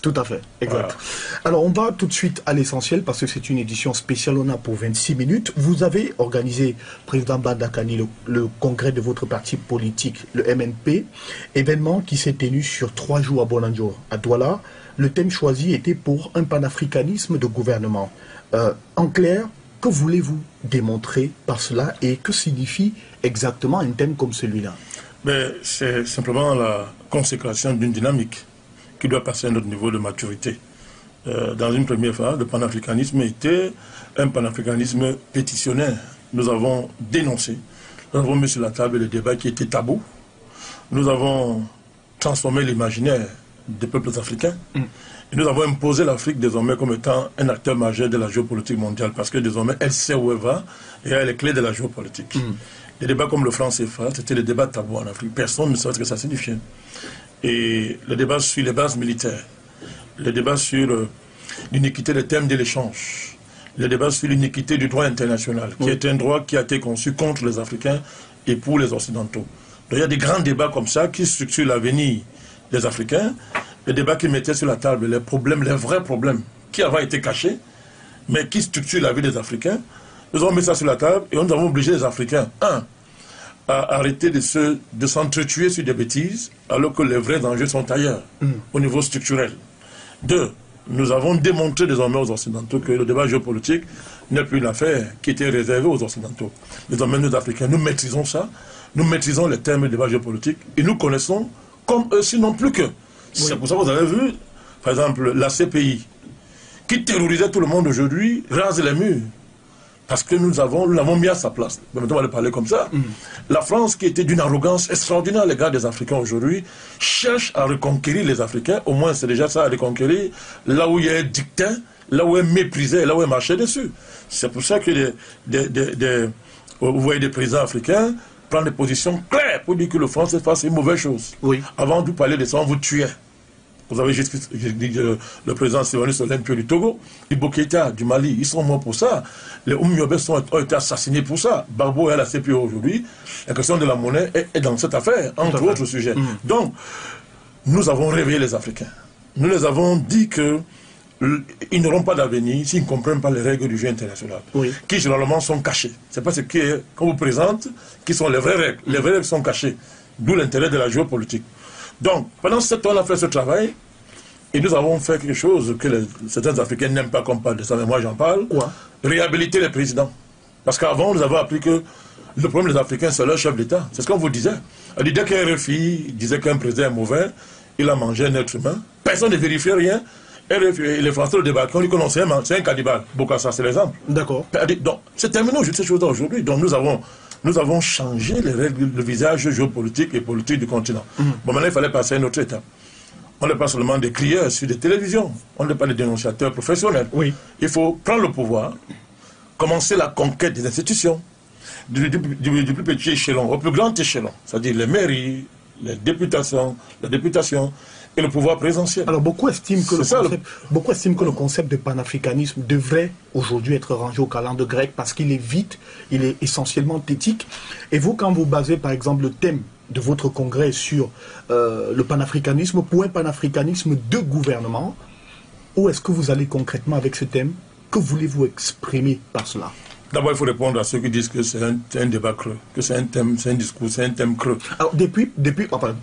Tout à fait, exact. Voilà. Alors, on va tout de suite à l'essentiel parce que c'est une édition spéciale. On a pour 26 minutes. Vous avez organisé, Président Badakani, le congrès de votre parti politique, le MNP, événement qui s'est tenu sur 3 jours à Bonanjo, à Douala. Le thème choisi était pour un panafricanisme de gouvernement. En clair, que voulez-vous démontrer par cela et que signifie exactement un thème comme celui-là? C'est simplement la consécration d'une dynamique qui doit passer à notre niveau de maturité. Dans une première phase, le panafricanisme était un panafricanisme pétitionnaire. Nous avons dénoncé, nous avons mis sur la table les débats qui étaient tabous, nous avons transformé l'imaginaire des peuples africains, et nous avons imposé l'Afrique désormais comme étant un acteur majeur de la géopolitique mondiale, parce que désormais elle sait où elle va et elle a les clés de la géopolitique. Les débats comme le franc CFA, c'était des débats tabous en Afrique. Personne ne savait ce que ça signifiait. Et le débat sur les bases militaires, le débat sur l'iniquité des thèmes de l'échange, le débat sur l'iniquité du droit international, qui est un droit qui a été conçu contre les Africains et pour les Occidentaux. Donc il y a des grands débats comme ça qui structurent l'avenir des Africains, des débats qui mettaient sur la table les problèmes, les vrais problèmes qui avaient été cachés, mais qui structurent la vie des Africains. Nous avons mis ça sur la table et nous avons obligé les Africains, à arrêter de s'entretuer sur des bêtises, alors que les vrais enjeux sont ailleurs, au niveau structurel. 2, nous avons démontré désormais aux Occidentaux que le débat géopolitique n'est plus une affaire qui était réservée aux Occidentaux. Désormais, nous, Africains, nous maîtrisons ça, nous maîtrisons les termes du débat géopolitique, et nous connaissons comme eux, sinon plus qu'eux. C'est pour ça que vous avez vu, par exemple, la CPI, qui terrorisait tout le monde aujourd'hui, rase les murs. Parce que nous l'avons mis à sa place. Mais maintenant, on va le parler comme ça. La France, qui était d'une arrogance extraordinaire à l'égard des Africains aujourd'hui, cherche à reconquérir les Africains. Au moins, c'est déjà ça, à reconquérir là où il y a un dictat, là où il est méprisé, là où il marché dessus. C'est pour ça que vous voyez des présidents africains prendre des positions claires pour dire que le franc CFA, c'est une mauvaise chose. Avant de vous parler de ça, on vous tuait. Vous avez juste dit le président Sylvanus Olympio du Togo, Ibo Keïta du Mali, ils sont morts pour ça. Les Oumyobé ont été assassinés pour ça. Barbo est à la CPO aujourd'hui. La question de la monnaie est dans cette affaire, entre autres sujets. Donc, nous avons réveillé les Africains. Nous les avons dit qu'ils n'auront pas d'avenir s'ils ne comprennent pas les règles du jeu international, qui généralement sont cachées. C'est pas ce qu'on vous présente qui sont les vraies règles. Les vraies règles sont cachées. D'où l'intérêt de la géopolitique. Donc, pendant 7 ans, on a fait ce travail, et nous avons fait quelque chose que certains Africains n'aiment pas qu'on parle de ça, mais moi j'en parle. Réhabiliter les présidents. Parce qu'avant, nous avons appris que le problème des Africains, c'est leur chef d'État. C'est ce qu'on vous disait. Dès qu'un RFI disait qu'un président est mauvais, il a mangé un être humain, personne ne vérifiait rien. Et les Français le débattent, on dit que non, c'est un cannibale. Bokassa, c'est l'exemple. D'accord. Donc, c'est terminé ces choses-là aujourd'hui. Donc, nous avons changé les règles, le visage géopolitique et politique du continent. Bon, maintenant, il fallait passer à une autre étape. On n'est pas seulement des crieurs sur des télévisions, on n'est pas des dénonciateurs professionnels. Il faut prendre le pouvoir, commencer la conquête des institutions, du plus petit échelon au plus grand échelon, c'est-à-dire les mairies, la députation et le pouvoir présidentiel. Alors beaucoup estiment que le concept de panafricanisme devrait aujourd'hui être rangé au calendrier grec parce qu'il est vite, il est essentiellement éthique. Et vous, quand vous basez par exemple le thème de votre congrès sur le panafricanisme, pour un panafricanisme de gouvernement, où est-ce que vous allez concrètement avec ce thème? Que voulez-vous exprimer par cela? D'abord, il faut répondre à ceux qui disent que c'est un débat creux, que c'est un thème, c'est un discours, c'est un thème creux. Alors,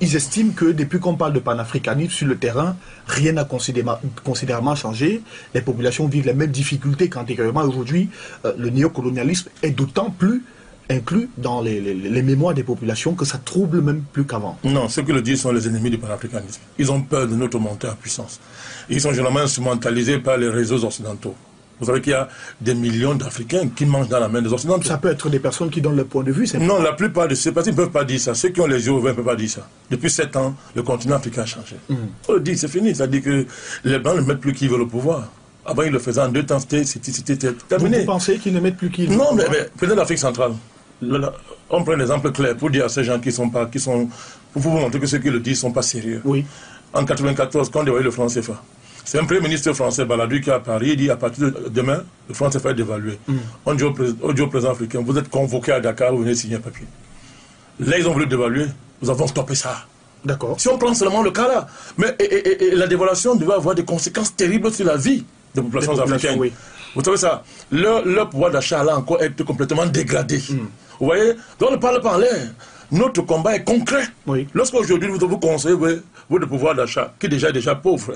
ils estiment que depuis qu'on parle de panafricanisme sur le terrain, rien n'a considérablement changé. Les populations vivent les mêmes difficultés qu'antérieurement. Aujourd'hui, le néocolonialisme est d'autant plus inclus dans les mémoires des populations que ça trouble même plus qu'avant. Non, ceux qui le disent sont les ennemis du panafricanisme. Ils ont peur de notre montée en puissance. Ils sont généralement instrumentalisés par les réseaux occidentaux. Vous savez qu'il y a des millions d'Africains qui mangent dans la main des Occidentaux. Ça peut être des personnes qui donnent leur point de vue. Non, la plupart de ces personnes ne peuvent pas dire ça. Ceux qui ont les yeux ouverts ne peuvent pas dire ça. Depuis 7 ans, le continent africain a changé. On le dit, c'est fini. C'est-à-dire que les Blancs ne mettent plus qui veulent le pouvoir. Avant, ils le faisaient en 2 temps, c'était terminé. Vous pensez qu'ils ne mettent plus qui veulent le pouvoir? Non, mais prenez l'Afrique centrale. On prend un exemple clair pour dire à ces gens pour vous montrer que ceux qui le disent ne sont pas sérieux. En 1994, quand on dévoilait le franc CFA, c'est un premier ministre français, Baladou, qui est à Paris, il dit à partir de demain, le franc CFA est dévalué. On dit au président africain, vous êtes convoqué à Dakar, vous venez signer un papier. Là, ils ont voulu dévaluer, nous avons stoppé ça. D'accord. Si on prend seulement le cas là. Mais et la dévaluation devait avoir des conséquences terribles sur la vie des populations africaines. Oui. Vous savez ça, leur pouvoir d'achat là encore est complètement dégradé. Vous voyez, donc on ne parle pas en l'air. Notre combat est concret. Oui. Lorsqu'aujourd'hui vous conseillez votre pouvoir d'achat, qui est déjà pauvre,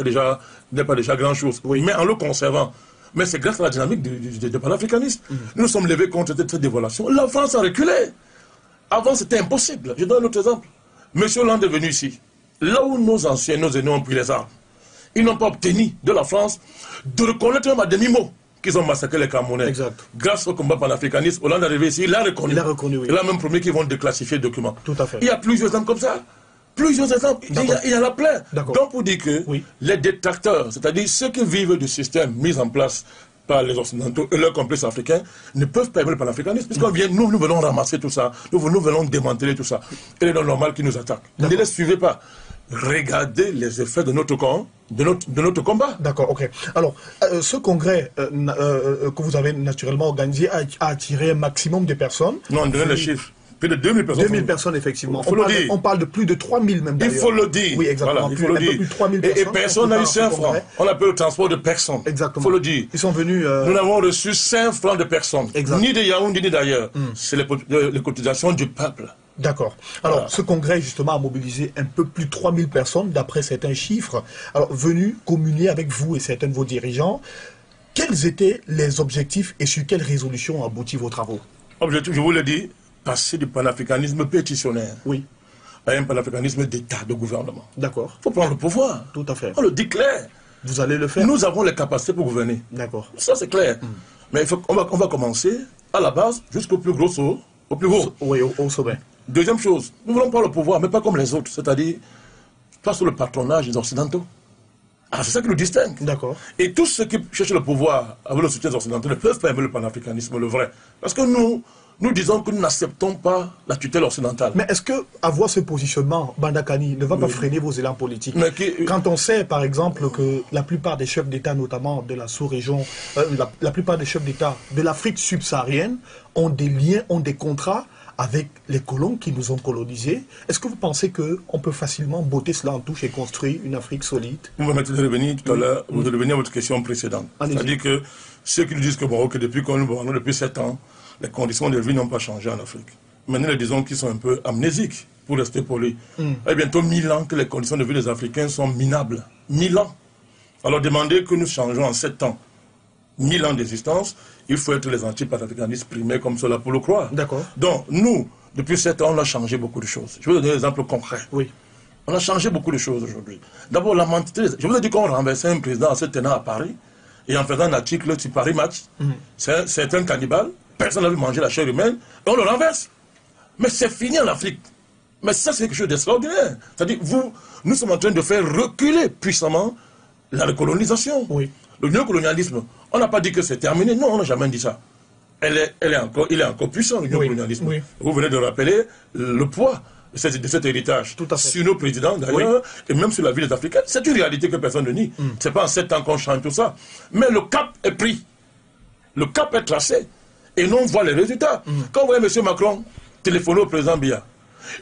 n'est pas déjà grand chose, Oui. mais en le conservant. Mais c'est grâce à la dynamique du panafricanisme. Nous nous sommes levés contre cette dévaluation. La France a reculé. Avant, c'était impossible. Je donne un autre exemple. Monsieur Hollande est venu ici. Là où nos anciens, nos aînés ont pris les armes, ils n'ont pas obtenu de la France de reconnaître même à demi-mot qu'ils ont massacré les Camerounais. Exact. Grâce au combat panafricaniste, Hollande est arrivé ici, il l'a reconnu. Il a reconnu, oui. Il a même promis qu'ils vont déclassifier le document. Tout à fait. Il y a plusieurs exemples comme ça. Plusieurs exemples. Il y en a plein. Donc pour dire que les détracteurs, c'est-à-dire ceux qui vivent du système mis en place par les Occidentaux et leurs complices africains, ne peuvent pas aimer le panafricanisme. Puisqu'on vient, nous venons ramasser tout ça, nous venons démanteler tout ça. Et il est normal qu'ils nous attaquent. Ne les suivez pas. Regardez les effets de notre combat. D'accord, ok. Alors, ce congrès que vous avez naturellement organisé a attiré un maximum de personnes. Non, on donne les chiffres. Plus de 2000 personnes. 2000 personnes, effectivement. On parle de plus de 3000 même d'ailleurs. Il faut le dire. Oui, exactement. Voilà, il faut le dire. Plus de 3000 personnes. Et personne n'a eu 5 francs. On appelle le transport de personnes. Exactement. Il faut le dire. Ils sont venus... Nous n'avons reçu 5 francs de personnes. Exact. Ni de Yaoundé, ni d'ailleurs. C'est les cotisations du peuple. D'accord. Alors, ce congrès, justement, a mobilisé un peu plus de 3000 personnes, d'après certains chiffres. Alors, venus communier avec vous et certains de vos dirigeants. Quels étaient les objectifs et sur quelles résolutions ont abouti vos travaux? Objectif, je vous le dis, passer du panafricanisme pétitionnaire à un panafricanisme d'État, de gouvernement. D'accord. Il faut prendre le pouvoir. Tout à fait. On le dit clair. Vous allez le faire? Nous avons les capacités pour gouverner. D'accord. Ça, c'est clair. Mais on va commencer à la base jusqu'au plus gros saut, au plus haut. Oui, au sommet. Deuxième chose, nous ne voulons pas le pouvoir, mais pas comme les autres, c'est-à-dire pas sous le patronage des Occidentaux. Ah, c'est ça qui nous distingue. D'accord. Et tous ceux qui cherchent le pouvoir avec le soutien des Occidentaux ne peuvent pas aimer le panafricanisme, le vrai. Parce que nous disons que nous n'acceptons pas la tutelle occidentale. Mais est-ce que avoir ce positionnement, Bandakani, ne va pas freiner vos élans politiques? Quand on sait, par exemple, que la plupart des chefs d'État, notamment de la sous-région, la plupart des chefs d'État de l'Afrique subsaharienne ont des liens, ont des contrats avec les colons qui nous ont colonisés, est-ce que vous pensez qu'on peut facilement botter cela en touche et construire une Afrique solide? Vous me permettez de revenir tout à l'heure, vous de revenir à votre question précédente. C'est-à-dire que ceux qui nous disent que, depuis qu'on nous gouverne depuis 7 ans, les conditions de vie n'ont pas changé en Afrique. Maintenant, nous disons qu'ils sont un peu amnésiques, pour rester polis. Il y a bientôt 1000 ans que les conditions de vie des Africains sont minables. 1000 ans. Alors demandez que nous changeons en 7 ans. 1000 ans d'existence, il faut être les anti-panafricanistes primaires comme cela pour le croire. D'accord. Donc, nous, depuis 7 ans, on a changé beaucoup de choses. Je vais vous donner un exemple concret. Oui. On a changé beaucoup de choses aujourd'hui. D'abord, la mentalité. Je vous ai dit qu'on renversait un président en se tenant à Paris et en faisant un article sur Paris Match. C'est un cannibale. Personne n'a vu manger la chair humaine. Et on le renverse. Mais c'est fini en Afrique. Mais ça, c'est quelque chose d'extraordinaire. C'est-à-dire, nous sommes en train de faire reculer puissamment la recolonisation. Oui. Le néocolonialisme, on n'a pas dit que c'est terminé. Non, on n'a jamais dit ça. Il est encore puissant, le néocolonialisme. Oui. Vous venez de rappeler le poids de cet héritage sur nos présidents, d'ailleurs, et même sur la vie des Africains. C'est une réalité que personne ne nie. Ce n'est pas en 7 ans qu'on change tout ça. Mais le cap est pris. Le cap est tracé. Et nous, on voit les résultats. Quand vous voyez M. Macron téléphoner au président Biya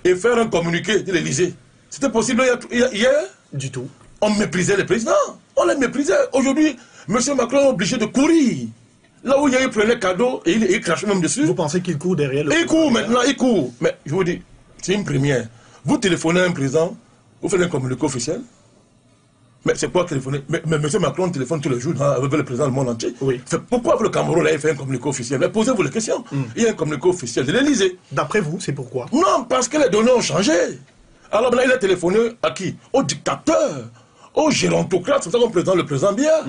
et faire un communiqué de l'Élysée, c'était possible hier? Du tout. On méprisait les présidents. On les méprisait. Aujourd'hui, M. Macron est obligé de courir. Là où il prenait cadeau et il crachait même dessus. Vous pensez qu'il court derrière le... Il court maintenant, il court. Mais je vous dis, c'est une première. Vous téléphonez à un président, vous faites un communiqué officiel. Mais c'est quoi téléphoner? Mais M. Macron téléphone tous les jours avec le président du monde entier. Oui. Pourquoi le Cameroun a fait un communiqué officiel? Mais posez-vous la question. Il y a un communiqué officiel de l'Élysée. D'après vous, c'est pourquoi? Non, parce que les données ont changé. Alors là, il a téléphoné à qui? Au dictateur, au gérontocrate, c'est ça qu'on présente le président Biya.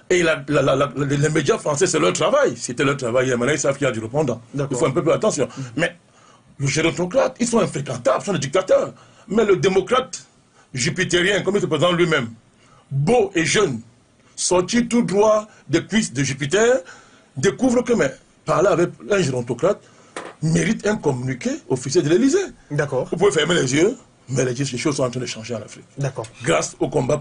Et les médias français, c'est leur travail. C'était leur travail. Maintenant, ils savent qu'il y a du répondant. Il faut un peu plus attention. Mais le gérontocrate, ils sont infréquentables, ils sont des dictateurs. Mais le démocrate jupitérien, comme il se présente lui-même, beau et jeune, sorti tout droit des cuisses de Jupiter, découvre que parler avec un gérontocrate mérite un communiqué officiel de l'Élysée. D'accord. Vous pouvez fermer les yeux, Mais les choses sont en train de changer en Afrique. D'accord. Grâce au combat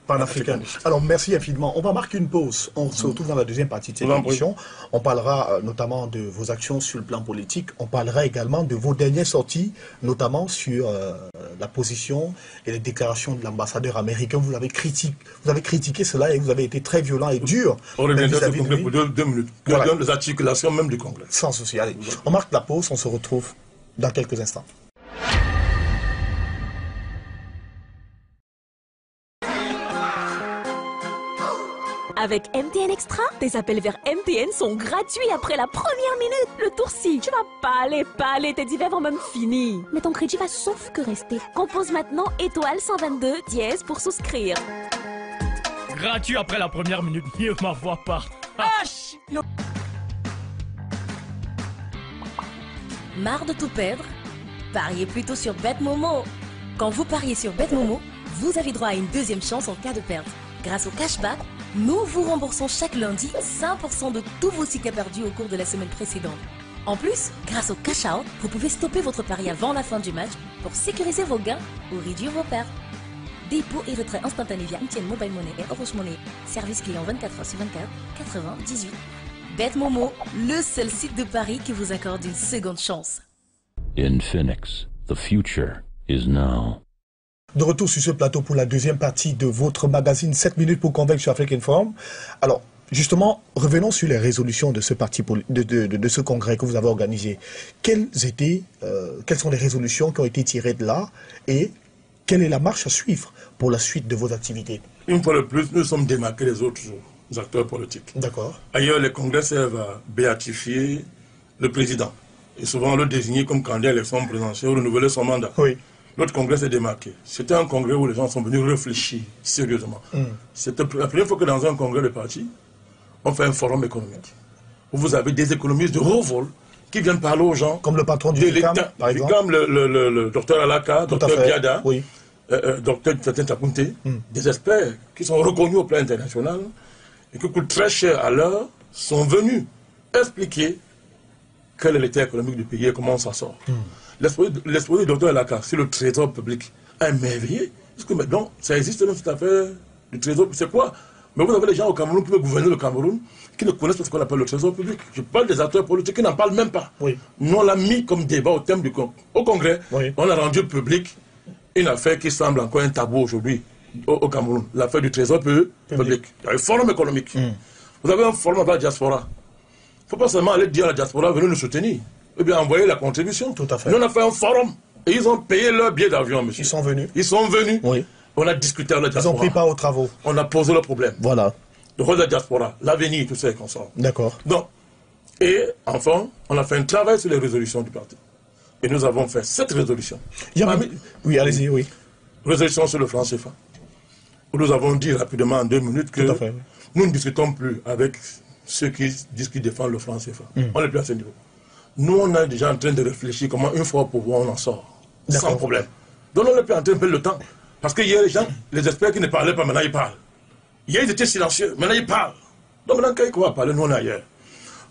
panafricain. Alors, merci infiniment. On va marquer une pause. On se retrouve dans la deuxième partie de cette émission. On parlera notamment de vos actions sur le plan politique. On parlera également de vos dernières sorties, notamment sur la position et les déclarations de l'ambassadeur américain. Vous avez critiqué cela et vous avez été très violent et dur. On reviendra sur le Congrès pour 2 minutes. Voilà. Les articulations même du Congrès. Sans souci. Allez, on marque la pause. On se retrouve dans quelques instants. Avec MTN Extra, tes appels vers MTN sont gratuits après la première minute. Le tour-ci, tu vas pas aller, tes divers vont même finir. Mais ton crédit va sauf que rester. Compose maintenant étoile 122 dièse pour souscrire. Gratuit après la première minute, ne m'envoie pas. Marre de tout perdre? Pariez plutôt sur BetMomo. Quand vous pariez sur BetMomo, vous avez droit à une deuxième chance en cas de perte. Grâce au cashback, nous vous remboursons chaque lundi 5% de tous vos tickets perdus au cours de la semaine précédente. En plus, grâce au cash out, vous pouvez stopper votre pari avant la fin du match pour sécuriser vos gains ou réduire vos pertes. Dépôt et retrait instantané via MTN Mobile Money et Orange Money. Service client 24h/24, 98. BetMomo, le seul site de paris qui vous accorde une seconde chance. In Phoenix, the future is now. De retour sur ce plateau pour la deuxième partie de votre magazine 7 minutes pour convaincre sur Afrique Inform. Alors, justement, revenons sur les résolutions de ce parti, de ce congrès que vous avez organisé. Quelles sont les résolutions qui ont été tirées de là et quelle est la marche à suivre pour la suite de vos activités? Une fois de plus, nous sommes démarqués des autres acteurs politiques. D'accord. Ailleurs, les congrès servent à béatifier le président et souvent le désigner comme candidat à l'élection présidentielle ou renouveler son mandat. Oui. Notre congrès s'est démarqué. C'était un congrès où les gens sont venus réfléchir sérieusement. C'était la première fois que dans un congrès de parti, on fait un forum économique. Où vous avez des économistes de haut vol qui viennent parler aux gens. Comme le patron du FICAM, par exemple. FICAM, le docteur Alaka, docteur Biada, oui. docteur Tsaten Tapunte, des experts qui sont reconnus au plan international et qui coûtent très cher à l'heure, sont venus expliquer quel est l'état économique du pays et comment on s'en sort. L'exposé du docteur Alaka sur le trésor public a émerveillé. Parce que maintenant, ça existe dans cette affaire du trésor. C'est quoi? Mais vous avez des gens au Cameroun qui peuvent gouverner le Cameroun qui ne connaissent pas ce qu'on appelle le trésor public. Je parle des acteurs politiques qui n'en parlent même pas. Oui. Nous, on l'a mis comme débat au thème au Congrès. Oui. On a rendu public une affaire qui semble encore un tabou aujourd'hui au Cameroun. L'affaire du trésor public. Il y a un forum économique. Vous avez un forum avec la diaspora. Il ne faut pas seulement aller dire à la diaspora, venez nous soutenir. Eh bien, envoyer la contribution. Tout à fait. Nous, on a fait un forum. Et ils ont payé leur billet d'avion, monsieur. Ils sont venus. Ils sont venus. Oui. On a discuté avec la diaspora. Ils ont pris part aux travaux. On a posé le problème. Voilà. Le rôle de la diaspora, l'avenir, tout ça, qu'on sort. D'accord. Donc, et enfin, on a fait un travail sur les résolutions du parti. Et nous avons fait 7 résolutions. Oui, allez-y, oui. Résolution sur le franc CFA. Où nous avons dit rapidement en 2 minutes que nous ne discutons plus avec ceux qui disent qu'ils défendent le franc CFA. On n'est plus à ce niveau. Nous, on est déjà en train de réfléchir comment une fois au pouvoir, on en sort. Sans problème. Donc, on n'est plus en train de perdre le temps. Parce qu'il y a les gens, les experts qui ne parlaient pas, maintenant ils parlent. Hier, ils étaient silencieux, maintenant ils parlent. Donc maintenant, quand on va parler, nous on est ailleurs.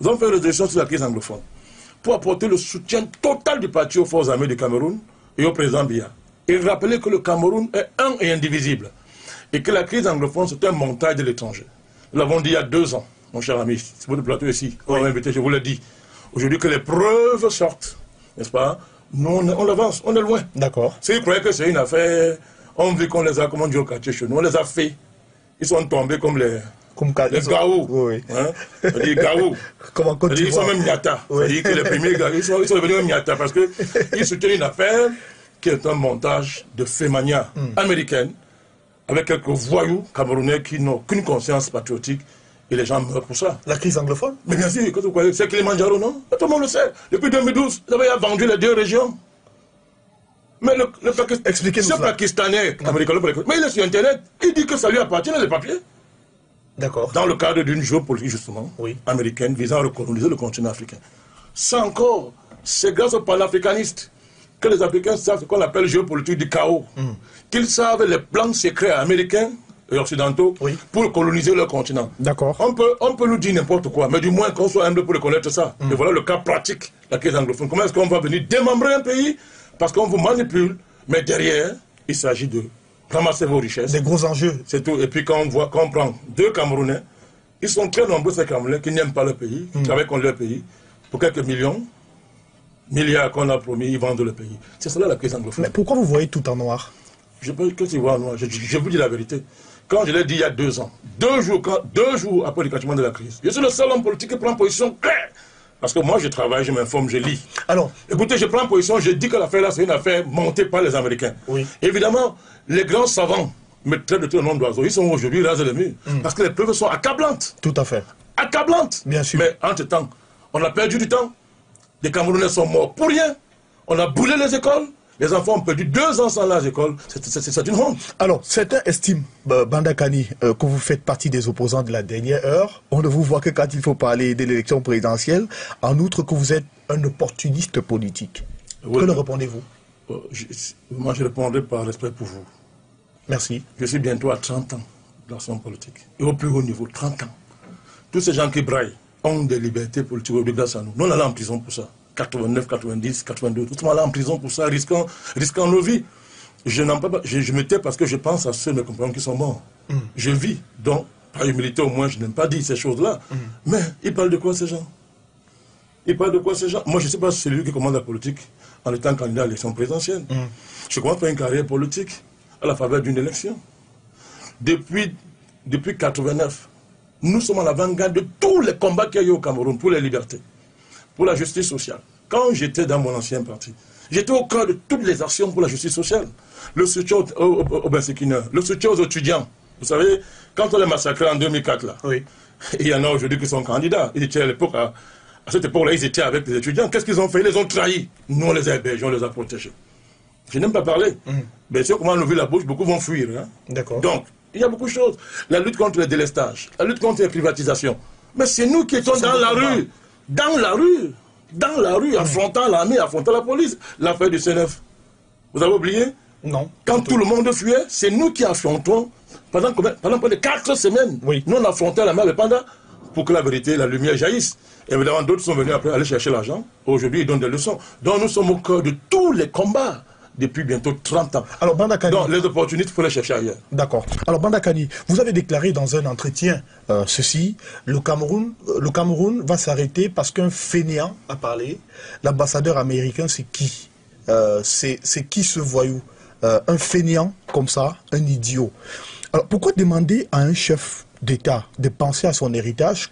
Nous avons fait une résolution sur la crise anglophone pour apporter le soutien total du parti aux forces armées du Cameroun et au président Biya. Et rappeler que le Cameroun est un et indivisible. Et que la crise anglophone, c'est un montage de l'étranger. Nous l'avons dit il y a 2 ans, mon cher ami. C'est votre plateau ici. On m'a invité, je vous l'ai dit. Aujourd'hui que les preuves sortent, n'est-ce pas? Nous, on avance, on est loin. D'accord. S'ils croyaient que c'est une affaire, on veut qu'on les a, comme on dit au quartier chez nous, on les a fait. Ils sont tombés comme les gaou. Oui. Hein? Les gaou. Comme en Côte d'Ivoire. Ils sont même niata. C'est-à-dire que les premiers gars, ils sont devenus même niata parce qu'ils soutiennent une affaire qui est un montage de fémania américaine avec quelques voyous camerounais qui n'ont aucune conscience patriotique. Et les gens meurent pour ça. La crise anglophone? Mais bien sûr, quand vous croyez, c'est Kilimanjaro, non? Tout le monde le sait. Depuis 2012, vous avez vendu les 2 régions. Mais Expliquez-nous ce Pakistanais, américain, mais il est sur Internet, il dit que ça lui appartient, les papiers. D'accord. Dans le cadre d'une géopolitique, justement, américaine, visant à recoloniser le continent africain. Ça encore, c'est grâce aux panafricanistes que les Africains savent ce qu'on appelle géopolitique du chaos. Qu'ils savent les plans secrets américains et occidentaux pour coloniser leur continent. D'accord. On peut nous dire n'importe quoi, mais du moins qu'on soit humble pour reconnaître ça. Et voilà le cas pratique, la crise anglophone. Comment est-ce qu'on va venir démembrer un pays parce qu'on vous manipule Mais derrière, il s'agit de ramasser vos richesses. Des gros enjeux. C'est tout. Et puis quand on prend 2 Camerounais, ils sont très nombreux ces Camerounais qui n'aiment pas leur pays, qui travaillent contre leur pays, pour quelques milliards qu'on a promis, ils vendent le pays. C'est cela la crise anglophone. Mais pourquoi vous voyez tout en noir? Je peux que tu vois en noir. Je vous dis la vérité. Quand je l'ai dit il y a 2 ans, 2 jours après le déclenchement de la crise, je suis le seul homme politique qui prend position claire. Parce que moi, je travaille, je m'informe, je lis. Alors, écoutez, je prends position, je dis que l'affaire là, c'est une affaire montée par les Américains. Oui. Évidemment, les grands savants me traitent de tout le nom d'oiseaux. Ils sont aujourd'hui rasés les murs. Parce que les preuves sont accablantes. tout à fait. Accablantes. Bien sûr. Mais entre-temps, on a perdu du temps. Les Camerounais sont morts pour rien. On a boulé les écoles. Les enfants ont perdu 2 ans sans les écoles. C'est une honte. Alors, certains estiment, Banda Kani, que vous faites partie des opposants de la dernière heure. On ne vous voit que quand il faut parler de l'élection présidentielle. En outre, que vous êtes un opportuniste politique. Oui. Que leur répondez-vous? Moi, je répondrai par respect pour vous. Merci. Je suis bientôt à 30 ans d'action politique. Et au plus haut niveau, 30 ans. Tous ces gens qui braillent ont des libertés politiques grâce à nous. Nous, on allait en prison pour ça. 89, 90, 82. Tout le monde allait en prison pour ça, risquant nos vies. Je me tais parce que je pense à ceux de mes compagnons qui sont morts. Je vis. Donc, par humilité au moins, je n'aime pas dire ces choses-là. Mais ils parlent de quoi ces gens? Ils parlent de quoi ces gens? Moi, je ne sais pas si c'est lui qui commande la politique en étant candidat à l'élection présidentielle. Je commence par une carrière politique à la faveur d'une élection. Depuis 89, nous sommes à l'avant-garde de tous les combats qu'il y a eu au Cameroun pour les libertés, pour la justice sociale. Quand j'étais dans mon ancien parti, j'étais au cœur de toutes les actions pour la justice sociale. Le soutien aux benséquineurs, le soutien aux étudiants. Vous savez, quand on les massacrait en 2004, là, Oui. il y en a aujourd'hui qui sont candidats. Ils étaient à cette époque-là, ils étaient avec les étudiants. Qu'est-ce qu'ils ont fait? Ils les ont trahis. Nous, on les a hébergés, on les a protégés. Je n'aime pas parler. Bien sûr, comment on ouvre la bouche, beaucoup vont fuir. Hein? D'accord. Donc, il y a beaucoup de choses. La lutte contre le délestage, la lutte contre les privatisations. Mais c'est nous qui étions dans la rue, affrontant l'armée, affrontant la police. L'affaire du C9. Vous avez oublié? Non. Quand tout le monde fuyait, c'est nous qui affrontons pendant près de 4 semaines. Oui. Nous, on affrontait la mer de Panda pour que la vérité, la lumière jaillisse. Évidemment, d'autres sont venus après aller chercher l'argent. Aujourd'hui, ils donnent des leçons. Donc, nous sommes au cœur de tous les combats depuis bientôt 30 ans. Alors, Banda Kani. Donc, les opportunistes, il faut les chercher ailleurs. D'accord. Alors, Banda Kani, vous avez déclaré dans un entretien ceci, le Cameroun va s'arrêter parce qu'un fainéant a parlé. L'ambassadeur américain, c'est qui? C'est qui ce voyou? Un fainéant comme ça, un idiot. Alors, pourquoi demander à un chef d'État de penser à son héritage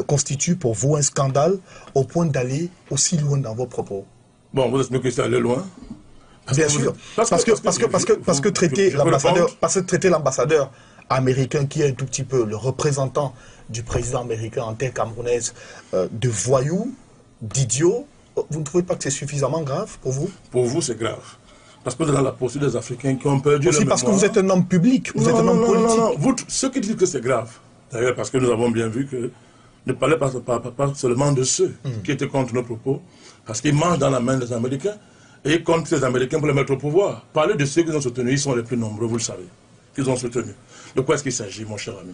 constitue pour vous un scandale au point d'aller aussi loin dans vos propos? Bon, vous expliquez que c'est aller loin. Bien sûr, parce que traiter l'ambassadeur américain, qui est un tout petit peu le représentant du président américain en terre camerounaise, de voyou, d'idiot, vous ne trouvez pas que c'est suffisamment grave pour vous? Pour vous, c'est grave. Parce que dans la posture des Africains qui ont perdu aussi parce que vous êtes un homme public, vous êtes un homme politique. Non. Vous, ceux qui disent que c'est grave, d'ailleurs, parce que nous avons bien vu que ne parlez pas seulement de ceux qui étaient contre nos propos, parce qu'ils mangent dans la main des Américains et ils comptent les Américains pour les mettre au pouvoir. Parlez de ceux qu'ils ont soutenus, ils sont les plus nombreux, vous le savez, qu'ils ont soutenus. De quoi est-ce qu'il s'agit, mon cher ami?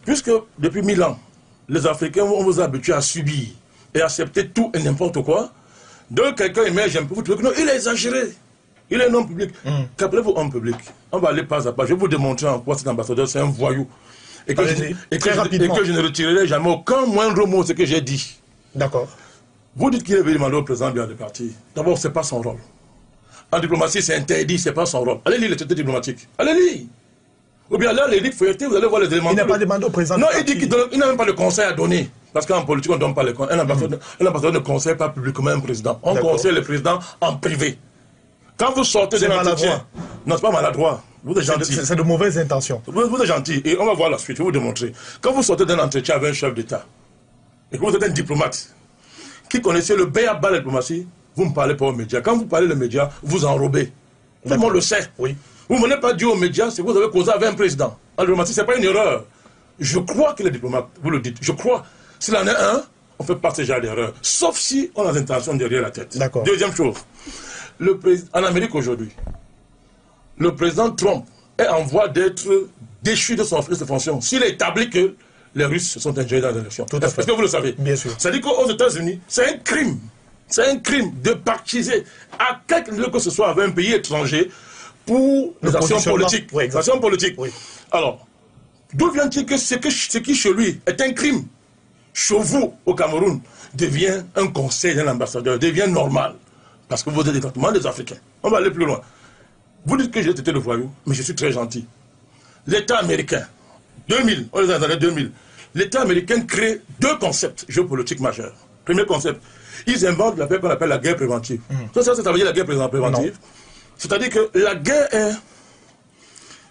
Puisque depuis 1000 ans, les Africains, on vous a habitué à subir et accepter tout et n'importe quoi. Donc quelqu'un émerge un peu, vous trouvez que non, il a exagéré. Il est un homme public. Qu'appelez-vous homme public? On va aller pas à pas. Je vais vous démontrer en quoi cet ambassadeur, c'est un voyou. Et que je ne retirerai jamais aucun moindre mot de ce que j'ai dit. D'accord. Vous dites qu'il est venu demander au président de partir. D'abord, ce n'est pas son rôle. En diplomatie, c'est interdit, ce n'est pas son rôle. Allez lire les traités diplomatiques. Allez lire. Ou bien là, les livres feuilletés, vous allez voir les éléments. Il n'a pas demandé au président. Non, il dit qu'il n'a même pas de conseil à donner. Parce qu'en politique, on ne donne pas les conseils. Un ambassadeur ne conseille pas publiquement un président. On conseille le président en privé. Quand vous sortez d'un entretien... Non, ce n'est pas maladroit. Vous êtes gentil. C'est de mauvaises intentions. Vous êtes gentil. Et on va voir la suite. Je vais vous démontrer. Quand vous sortez d'un entretien avec un chef d'État, et que vous êtes un diplomate, qui connaissait le b.a.-ba de la diplomatie, vous ne parlez pas aux médias. Quand vous parlez aux médias, vous enrobez. Tout le monde le sait. Oui. Vous ne venez pas dire aux médias ce que vous avez causé avec un président. En diplomatie, ce n'est pas une erreur. Je crois que les diplomates, vous le dites, je crois. S'il en est un, on ne fait pas ce genre d'erreur. Sauf si on a des intentions derrière la tête. D'accord. Deuxième chose. En Amérique aujourd'hui, le président Trump est en voie d'être déchu de ses fonctions. S'il est établi que les Russes se sont ingérés dans l'élection. Est-ce que vous le savez? Bien sûr. C'est-à-dire qu'aux États-Unis, c'est un crime C'est un crime de partiser à quelque niveau que ce soit avec un pays étranger pour les actions politiques. Oui, actions politiques. Oui. Alors, d'où vient-il que ce qui chez lui est un crime, chez vous, au Cameroun, devient un conseil d'un ambassadeur, devient normal. Parce que vous êtes exactement des Africains. On va aller plus loin. Vous dites que j'ai été le voyou, mais je suis très gentil. L'État américain, 2000, on est dans les années 2000, l'État américain crée 2 concepts géopolitiques majeurs. Premier concept, ils inventent l'affaire qu'on appelle la guerre préventive. Ça veut dire la guerre préventive. C'est-à-dire que la guerre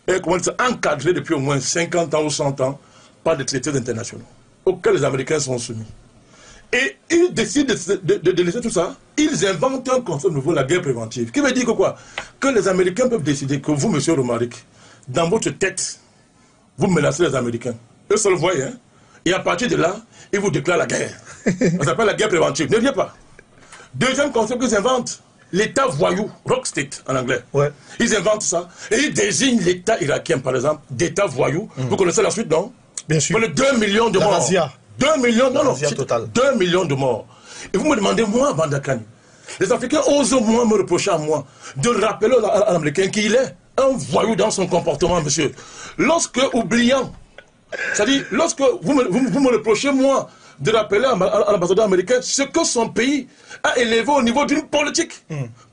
est encadrée depuis au moins 50 ans ou 100 ans par des traités internationaux auxquels les Américains sont soumis. Et ils décident de laisser tout ça. Ils inventent un concept nouveau, la guerre préventive. Qui veut dire que quoi? Que les Américains peuvent décider que vous, monsieur Romaric, dans votre tête, vous menacez les Américains. Eux seuls voient, hein. Et à partir de là, ils vous déclarent la guerre. Ça s'appelle la guerre préventive. Ne viens pas. Deuxième concept qu'ils inventent, l'État voyou, rock state en anglais. Ouais. Ils inventent ça. Et ils désignent l'État irakien, par exemple, d'État voyou. Vous connaissez la suite, non? Bien sûr. Pour les 2 millions de morts. 2 millions, non, 2 millions de morts. Et vous me demandez, moi, Bandakani, les Africains osent moins me reprocher à moi de rappeler à l'Américain qu'il est un voyou dans son comportement, monsieur. Lorsque, oubliant, c'est-à-dire, lorsque vous me reprochez, moi, de rappeler à l'ambassadeur américain ce que son pays a élevé au niveau d'une politique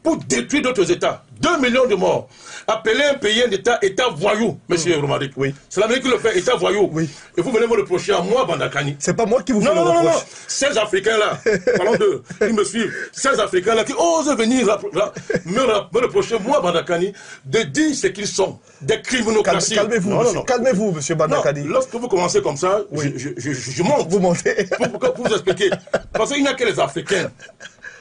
pour détruire d'autres États. 2 millions de morts. Appeler un pays, un État voyou, monsieur Romaric. Oui. C'est l'Amérique qui le fait, État voyou. Oui. Et vous venez me reprocher à moi, Bandakani. C'est pas moi qui vous fais le reproche. Non. 16 Africains-là, parlons d'eux, ils me suivent. 16 Africains-là qui osent venir me reprocher, moi, Bandakani, de dire ce qu'ils sont. Des criminaux classiques. Calmez-vous, monsieur Bandakani. Lorsque vous commencez comme ça, je monte. Vous montez. Pour vous expliquer. Parce qu'il n'y a que les Africains.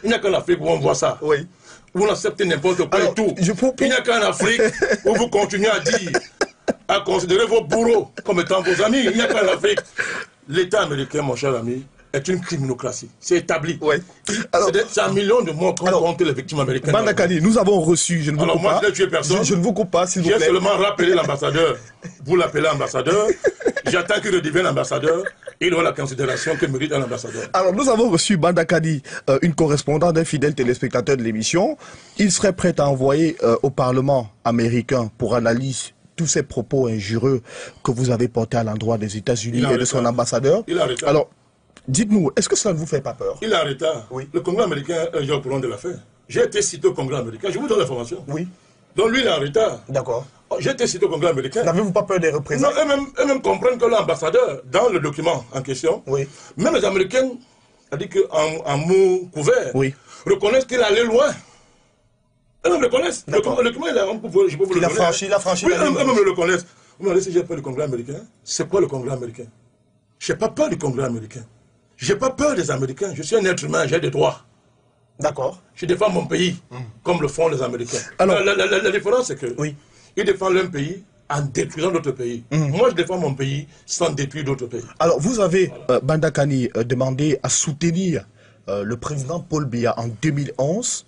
Il n'y a qu'en Afrique où on voit ça. Oui. Où on accepte n'importe quoi et tout. Il n'y a qu'en Afrique où vous continuez à dire, à considérer vos bourreaux comme étant vos amis. Il n'y a qu'en Afrique. L'État américain, mon cher ami, est une criminocratie. C'est établi. Oui. C'est 1 million de morts qu'on compte les victimes américaines. Bandakani, nous avons reçu, je ne vous coupe pas. Alors moi, je n'ai tué personne. Je ne vous coupe pas, s'il vous plaît. J'ai seulement rappelé l'ambassadeur. Vous l'appelez ambassadeur. J'attends qu'il redevienne ambassadeur. Il aura la considération que mérite un ambassadeur. Alors, nous avons reçu Bandakani, une correspondante d'un fidèle téléspectateur de l'émission. Il serait prêt à envoyer au Parlement américain pour analyse tous ces propos injurieux que vous avez portés à l'endroit des États-Unis et de son ambassadeur. Il a arrêté. Alors, dites-nous, est-ce que cela ne vous fait pas peur? Il a arrêté. Oui. Le Congrès américain est déjà au courant de l'affaire. J'ai été cité au Congrès américain. Je vous donne l'information. Oui. Donc lui, il est en retard. D'accord. J'ai été cité au Congrès américain. N'avez-vous pas peur des représailles? Non, eux-mêmes comprennent que l'ambassadeur, dans le document en question, oui. Même les Américains, c'est-à-dire qu'en mot couvert, oui. Reconnaissent qu'il allait loin. Eux-mêmes le reconnaissent. Le document, je peux vous le donner. Il a franchi oui, la ligne. Eux-mêmes le reconnaissent. Vous me demandez si j'ai peur du Congrès américain. C'est quoi le Congrès américain? Je n'ai pas peur du Congrès américain. Je n'ai pas peur des Américains. Je suis un être humain, j'ai des droits. D'accord. Je défends mon pays, comme le font les Américains. Alors, la différence, c'est que ils défendent leur pays en détruisant d'autres pays. Moi, je défends mon pays sans détruire d'autres pays. Alors, vous avez, Bandakani, demandé à soutenir le président Paul Biya en 2011.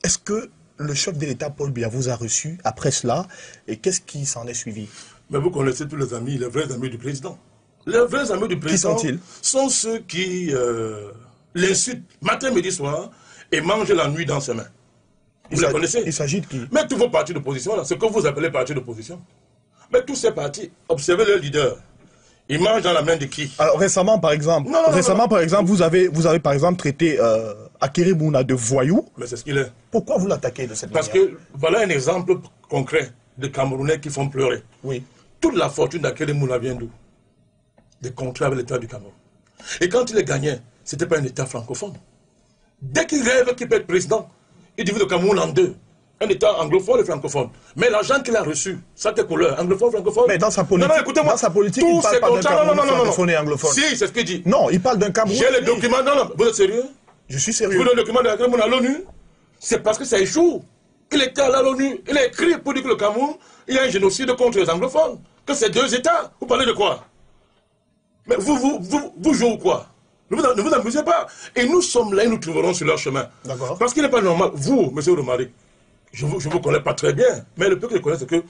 Est-ce que le chef de l'État Paul Biya vous a reçu après cela? Et qu'est-ce qui s'en est suivi? Mais vous connaissez tous les amis, les vrais amis du président. Les vrais amis du président sont ceux qui l'insultent matin, midi, soir et mangent la nuit dans ses mains. Vous les connaissez? Il s'agit de qui? Mais tous vos partis d'opposition, c'est ce que vous appelez partis d'opposition. Mais tous ces partis, observez leurs leaders. Ils mangent dans la main de qui? Alors récemment, par exemple, vous avez par exemple traité Akéry Mouna de voyou. Mais c'est ce qu'il est. Pourquoi vous l'attaquez de cette manière? Parce que voilà un exemple concret de Camerounais qui font pleurer. Oui. Toute la fortune d'Akéry Mouna vient d'où? Des contrats avec l'État du Cameroun. Et quand il est gagné, ce n'était pas un État francophone. Dès qu'il rêve qu'il peut être président, il divise le Cameroun en deux. Un État anglophone et francophone. Mais l'argent qu'il a reçu, ça te couleur, anglophone, francophone. Mais dans sa politique, écoutez-moi, il ne parle pas d'un Cameroun francophone et anglophone. Si, c'est ce qu'il dit. Non, il parle d'un Cameroun. J'ai les documents, vous êtes sérieux? Je suis sérieux. Vous avez le document de la Cameroun à l'ONU? C'est parce que ça échoue. Il était à l'ONU, il a écrit pour dire que le Cameroun, il y a un génocide contre les anglophones. Que c'est 2 États. Vous parlez de quoi? Mais vous jouez ou quoi? Ne vous amusez pas. Et nous sommes là et nous trouverons sur leur chemin. D'accord. Parce qu'il n'est pas normal. Vous, monsieur Romaric, je ne vous connais pas très bien, mais le peu que je connais, c'est que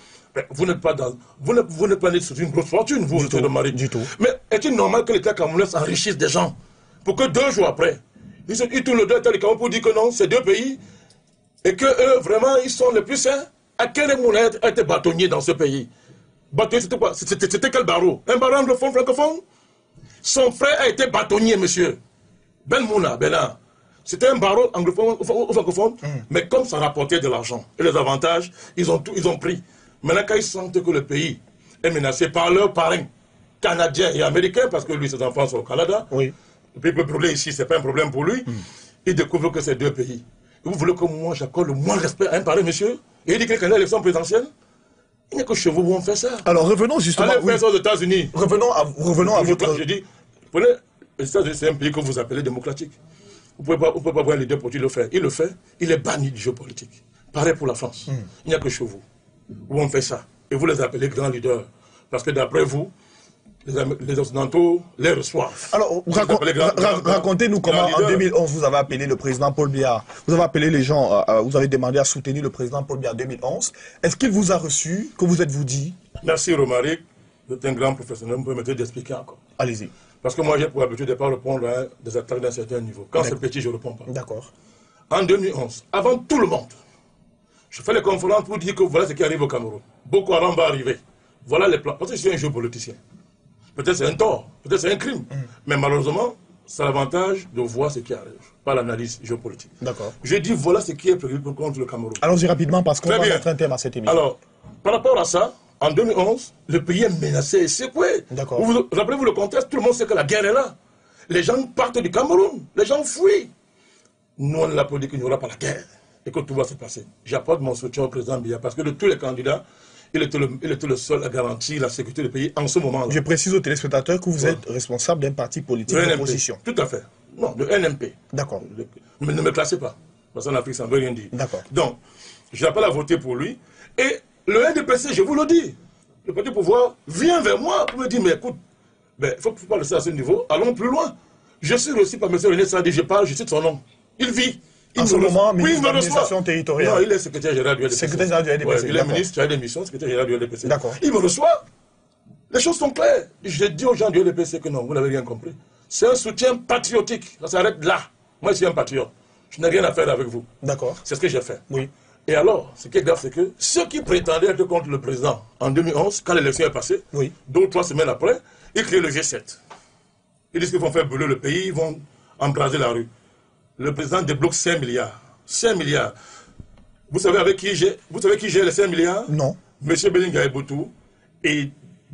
vous n'êtes pas dans. Vous n'êtes pas né sur une grosse fortune, vous, monsieur Romaric. Du tout. Mais est-il normal que l'État camerounais enrichisse des gens pour que 2 jours après, Ils tournent le dos à Cameroun pour dire que non, c'est deux pays. Et que eux, vraiment, ils sont les plus sains. À quel moment a été bâtonnier dans ce pays? Bâtonnier, c'était quoi? C'était quel barreau? Un barreau anglophone, francophone? Son frère a été bâtonnier, monsieur. Ben Mouna, Benin. C'était un barreau anglophone ou francophone, mais comme ça rapportait de l'argent et les avantages, ils ont pris. Maintenant, quand ils sentent que le pays est menacé par leurs parrains canadiens et américains, parce que lui, ses enfants sont au Canada, oui. Le pays peut brûler ici, ce n'est pas un problème pour lui, il découvre que c'est deux pays. Et vous voulez que moi, j'accorde le moins de respect à un pareil monsieur? Et il dit qu'il y a l'élection présidentielle? Il n'y a que chez vous où on fait ça. Alors revenons justement... Allez faire ça aux États-Unis. Revenons à votre... Je dis, prenez, les États-Unis, c'est un pays que vous appelez démocratique. Vous ne pouvez pas voir un leader politique le faire. Il le fait, il est banni du jeu politique. Pareil pour la France. Il n'y a que chez vous où on fait ça. Et vous les appelez grands leaders. Parce que d'après vous, les Occidentaux les reçoivent. Alors, racontez-nous comment en 2011 vous avez appelé le président Paul Biya. Vous avez appelé les gens, vous avez demandé à soutenir le président Paul Biya en 2011. Est-ce qu'il vous a reçu? Que vous êtes-vous dit? Merci Romaric, vous êtes un grand professionnel, vous pouvez me d'expliquer encore. Allez-y. Parce que moi j'ai pour habitude de ne pas répondre à des attaques d'un certain niveau. Quand c'est petit, je ne réponds pas. D'accord. En 2011, avant tout le monde, je fais les conférences pour dire que voilà ce qui arrive au Cameroun. Boko Haram va arriver. Voilà les plans. Parce que je suis un géopoliticien. Peut-être c'est un tort, peut-être c'est un crime. Mais malheureusement, c'est l'avantage de voir ce qui arrive, pas l'analyse géopolitique. D'accord. Je dis voilà ce qui est prévu contre le Cameroun. Allons-y rapidement parce qu'on va mettre un thème à cette émission. Alors, par rapport à ça, en 2011, le pays est menacé et secoué. D'accord. Rappelez-vous le contexte, tout le monde sait que la guerre est là. Les gens partent du Cameroun, les gens fuient. Nous, on l'a dit qu'il n'y aura pas la guerre et que tout va se passer. J'apporte mon soutien au président Biya parce que de tous les candidats, il était le seul à garantir la sécurité du pays en ce moment-là. Je précise aux téléspectateurs que vous êtes responsable d'un parti politique d'opposition. Tout à fait. Non, de NMP. D'accord. Ne me classez pas. Parce qu'en Afrique, ça ne veut rien dire. D'accord. Donc, je l'appelle à voter pour lui. Et le NDPC, je vous le dis, le parti pouvoir vient vers moi pour me dire, mais écoute, il faut pas laisser à ce niveau, allons plus loin. Je suis reçu par M. René Sadi, je parle, je cite son nom. Il vit. En ce moment, ministre de l'administration territoriale. Non, il est secrétaire général du LDPC. Secrétaire général du LDPC. Ouais, il est ministre, il a des missions, secrétaire général du LDPC. D'accord. Il me reçoit. Les choses sont claires. Je dis aux gens du LDPC que non, vous n'avez rien compris. C'est un soutien patriotique. Ça s'arrête là. Moi, je suis un patriote. Je n'ai rien à faire avec vous. D'accord. C'est ce que j'ai fait. Oui. Et alors, ce qui est grave, c'est que ceux qui prétendaient être contre le président en 2011, quand l'élection est passée, oui. 2 ou 3 semaines après, ils créent le G7. Ils disent qu'ils vont faire brûler le pays, ils vont embraser la rue. Le président débloque 5 milliards. 5 milliards. Vous savez qui gère les 5 milliards? Non. Monsieur Belinga Eboutou et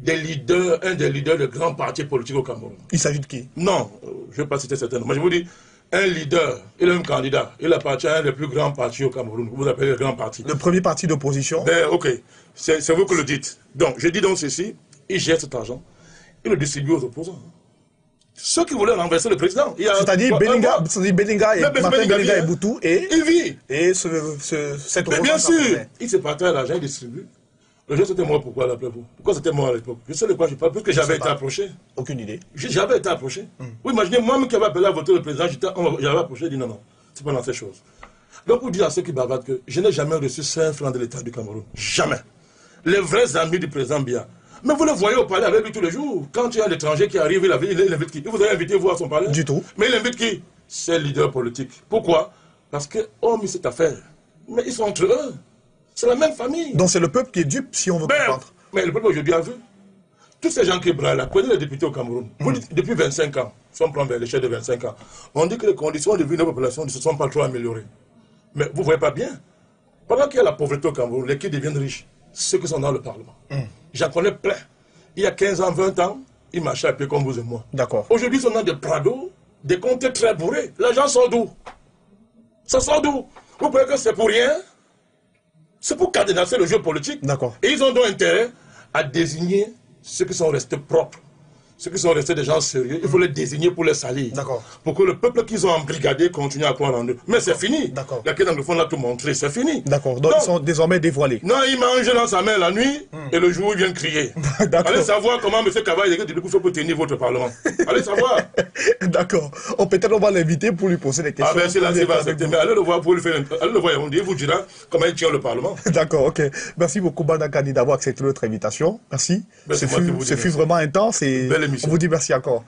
un des leaders de grands partis politiques au Cameroun. Il s'agit de qui? Non, je ne vais pas citer certains noms. Mais je vous dis, un leader, il est un candidat, il appartient à un des plus grands partis au Cameroun. Vous appelez le grand parti. Le premier parti d'opposition? Ok, c'est vous qui le dites. Donc, je dis donc ceci, il gère cet argent, il le distribue aux opposants. Ceux qui voulaient renverser le président. C'est-à-dire Belinga et Boutou et il vit. Et cette mais bien sûr, il se partage l'argent, il distribue. Le jeu c'était moi, pourquoi l'appelez-vous? Pourquoi c'était moi à l'époque? Je sais de quoi je parle, parce que j'avais été approché. Aucune idée. J'avais été approché. Vous imaginez, moi-même qui avais appelé à voter le président, j'avais approché, j'ai dit non, c'est pas dans ces choses. Donc pour dire à ceux qui bavardent que je n'ai jamais reçu 5 francs de l'État du Cameroun. Jamais. Les vrais amis du président Biya. Mais vous le voyez au palais avec lui tous les jours. Quand il y a un étranger qui arrive, il invite qui? Il vous a invité voir son palais? Du tout. Mais il invite qui? C'est le leader politique. Pourquoi? Parce que, oh, mais cette affaire. Mais ils sont entre eux. C'est la même famille. Donc c'est le peuple qui est dupe, si on veut comprendre. Mais le peuple aujourd'hui a vu. Tous ces gens qui braillent là, prenez les députés au Cameroun. Vous dites, depuis 25 ans, si on prend l'échelle de 25 ans, on dit que les conditions de vie de la population ne se sont pas trop améliorées. Mais vous ne voyez pas bien. Pendant qu'il y a la pauvreté au Cameroun, les qui deviennent riches, ceux qui sont dans le Parlement. J'en connais plein. Il y a 15 ans, 20 ans, ils marchaient à pied comme vous et moi. D'accord. Aujourd'hui, ils sont dans des prados, des comptes très bourrés. L'argent sort d'où? Ça sort d'où? Vous croyez que c'est pour rien? C'est pour cadenasser le jeu politique. D'accord. Et ils ont donc intérêt à désigner ceux qui sont restés propres. Ceux qui sont restés des gens sérieux, il faut les désigner pour les salir. D'accord. Pour que le peuple qu'ils ont embrigadé continue à croire en eux. Mais c'est fini. D'accord. La quête anglophone l'a tout montré, c'est fini. D'accord. Donc ils sont désormais dévoilés. Non, il mange dans sa main la nuit et le jour il vient crier. Allez savoir comment M. Kavaï est du coup pour tenir votre parlement. Allez savoir. D'accord. Peut-être on va l'inviter pour lui poser des questions. Ah ben c'est là, c'est pas accepté. Mais allez le voir pour lui faire allez le voir, il vous dira comment il tient le parlement. D'accord, ok. Merci beaucoup Banda Kani d'avoir accepté notre invitation. Merci. Ce fut vraiment intense et on vous dit merci encore.